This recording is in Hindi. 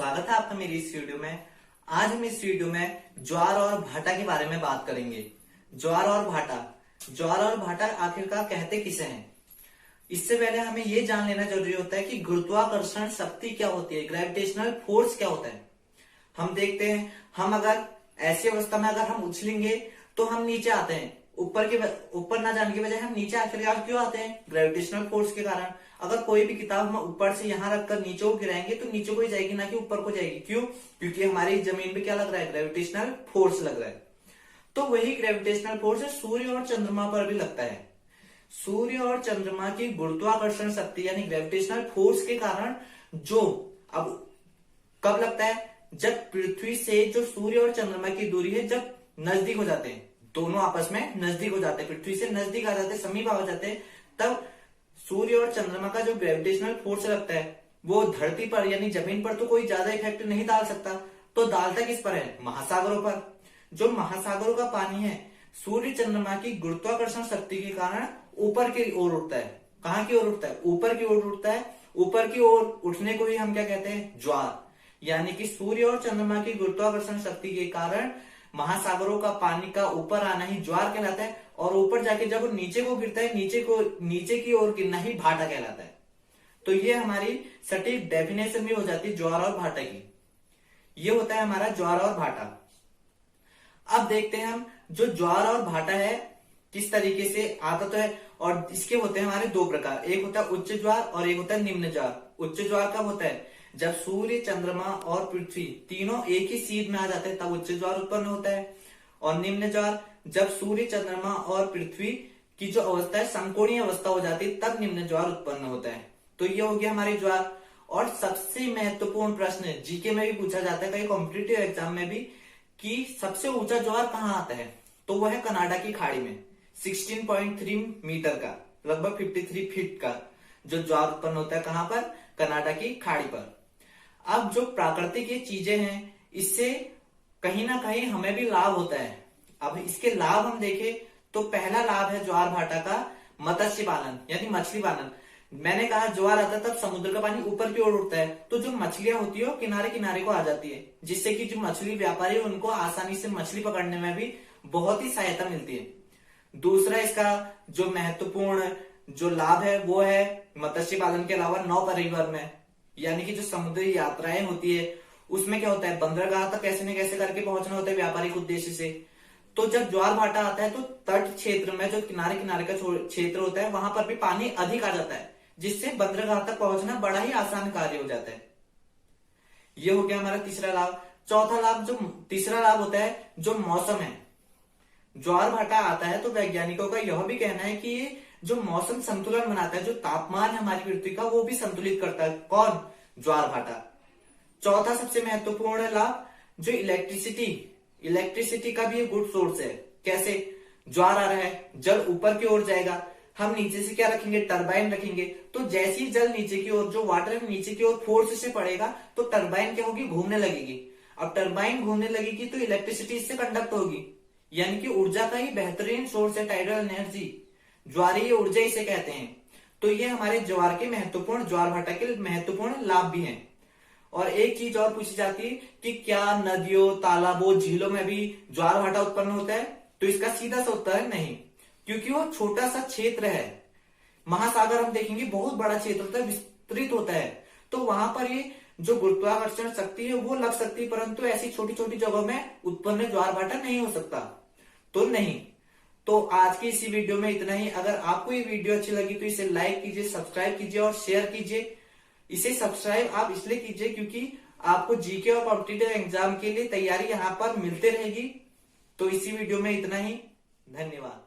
स्वागत है आपका मेरी इस वीडियो में। आज हम इस वीडियो में ज्वार और भाटा के बारे में बात करेंगे। ज्वार और भाटा आखिरकार कहते किसे हैं? इससे पहले हमें यह जान लेना जरूरी होता है कि गुरुत्वाकर्षण शक्ति क्या होती है, ग्रेविटेशनल फोर्स क्या होता है। हम देखते हैं, हम अगर ऐसी अवस्था में अगर हम उछलेंगे तो हम नीचे आते हैं, ऊपर ना जाने की बजाय हम नीचे आखिरकार क्यों आते हैं? ग्रेविटेशनल फोर्स के कारण। अगर कोई भी किताब हम ऊपर से यहाँ रखकर नीचे को गिराएंगे तो नीचे को ही जाएगी, ना कि ऊपर को जाएगी। क्यों? क्योंकि हमारी जमीन पे क्या लग रहा है? ग्रेविटेशनल फोर्स लग रहा है। तो वही ग्रेविटेशनल फोर्स सूर्य और चंद्रमा पर भी लगता है। सूर्य और चंद्रमा की गुरुत्वाकर्षण शक्ति यानी ग्रेविटेशनल फोर्स के कारण जो अब कब लगता है? जब पृथ्वी से जो सूर्य और चंद्रमा की दूरी है जब नजदीक हो जाते हैं, दोनों आपस में नजदीक हो जाते हैं, पृथ्वी से नजदीक आ जाते हैं, समीप आ जाते हैं, तब सूर्य और चंद्रमा का जो ग्रेविटेशनल फोर्स लगता है वो धरती पर यानी जमीन पर तो कोई ज्यादा इफेक्ट नहीं डाल सकता, तो डालता किस पर है? महासागरों पर। जो महासागरों का पानी है सूर्य चंद्रमा की गुरुत्वाकर्षण शक्ति के कारण ऊपर की ओर उठता है। कहां की ओर उठता है? ऊपर की ओर उठता है। ऊपर की ओर उठने को ही हम क्या कहते हैं? ज्वार। यानी कि सूर्य और चंद्रमा की गुरुत्वाकर्षण शक्ति के कारण महासागरों का पानी का ऊपर आना ही ज्वार कहलाता है, और ऊपर जाके जब वो नीचे को गिरता है, नीचे की ओर गिरना ही भाटा कहलाता है। तो ये हमारी सटीक डेफिनेशन भी हो जाती है ज्वार और भाटा की। ये होता है हमारा ज्वार और भाटा। अब देखते हैं हम जो ज्वार और भाटा है किस तरीके से आता तो है, और इसके होते हैं हमारे दो प्रकार। एक होता है उच्च ज्वार और एक होता है निम्न ज्वार। उच्च ज्वार कब होता है? जब सूर्य चंद्रमा और पृथ्वी तीनों एक ही सीध में आ जाते हैं तब उच्च ज्वार उत्पन्न होता है। और निम्न ज्वार जब सूर्य चंद्रमा और पृथ्वी की जो अवस्था है समकोणीय अवस्था हो जाती है तब निम्न ज्वार उत्पन्न होता है। तो ये हो गया हमारी ज्वार। और सबसे महत्वपूर्ण प्रश्न जीके में भी पूछा जाता है, कई कॉम्पिटिटिव एग्जाम में भी, कि सबसे ऊंचा ज्वार कहाँ आता है? तो वह है कनाडा की खाड़ी में। 16.3 मीटर का, लगभग 53 फीट का जो ज्वार उत्पन्न होता है। कहां पर? कनाडा की खाड़ी पर। अब जो प्राकृतिक ये चीजें हैं इससे कहीं ना कहीं हमें भी लाभ होता है। अब इसके लाभ हम देखें तो पहला लाभ है ज्वार भाटा का मत्स्य पालन यानी मछली पालन। मैंने कहा ज्वार आता है तब समुद्र का पानी ऊपर की ओर उठता है, तो जो मछलियां होती है वो किनारे किनारे को आ जाती है, जिससे कि जो मछली व्यापारी है उनको आसानी से मछली पकड़ने में भी बहुत ही सहायता मिलती है। दूसरा इसका जो महत्वपूर्ण जो लाभ है वो है मत्स्य पालन के अलावा नौ परिवहन में, यानी कि जो समुद्री यात्राएं होती है उसमें क्या होता है? बंदरगाह तक कैसे न कैसे करके पहुंचना होता है व्यापारिक उद्देश्य से। तो जब ज्वार भाटा आता है तो तट क्षेत्र में जो किनारे किनारे का क्षेत्र होता है वहां पर भी पानी अधिक आ जाता है, जिससे बंदरगाह तक पहुंचना बड़ा ही आसान कार्य हो जाता है। ये हो गया हमारा तीसरा लाभ। चौथा लाभ, जो तीसरा लाभ होता है जो मौसम है। ज्वार भाटा आता है तो वैज्ञानिकों का यह भी कहना है कि ये जो मौसम संतुलन बनाता है, जो तापमान है हमारी पृथ्वी का वो भी संतुलित करता है। कौन? ज्वार भाटा। चौथा सबसे महत्वपूर्ण लाभ जो इलेक्ट्रिसिटी का भी एक गुड सोर्स है। कैसे? ज्वार आ रहा है, जल ऊपर की ओर जाएगा, हम नीचे से क्या रखेंगे? टरबाइन रखेंगे। तो जैसे ही जल नीचे की ओर, जो वाटर है नीचे की ओर फोर्स से पड़ेगा तो टरबाइन क्या होगी? घूमने लगेगी। अब टरबाइन घूमने लगेगी तो इलेक्ट्रिसिटी इससे कंडक्ट होगी, यानी कि ऊर्जा का ही बेहतरीन सोर्स है टाइडल एनर्जी। ज्वारीय ऊर्जा इसे कहते हैं। तो ये हमारे ज्वार भाटा के महत्वपूर्ण लाभ भी हैं। और एक चीज और पूछी जाती है कि क्या नदियों, तालाबों, झीलों में भी ज्वार भाटा उत्पन्न होता है? तो इसका सीधा सा उत्तर है नहीं, क्योंकि वो छोटा सा क्षेत्र है। महासागर हम देखेंगे बहुत बड़ा क्षेत्र होता है, विस्तृत होता है, तो वहां पर ये जो गुरुत्वाकर्षण शक्ति है वो लग सकती है, परंतु ऐसी छोटी छोटी जगहों में उत्पन्न ज्वार भाटा नहीं हो सकता। तो नहीं। तो आज की इसी वीडियो में इतना ही। अगर आपको ये वीडियो अच्छी लगी तो इसे लाइक कीजिए, सब्सक्राइब कीजिए और शेयर कीजिए। इसे सब्सक्राइब आप इसलिए कीजिए क्योंकि आपको जीके और कॉम्पिटिटिव एग्जाम के लिए तैयारी यहाँ पर मिलते रहेगी। तो इसी वीडियो में इतना ही। धन्यवाद।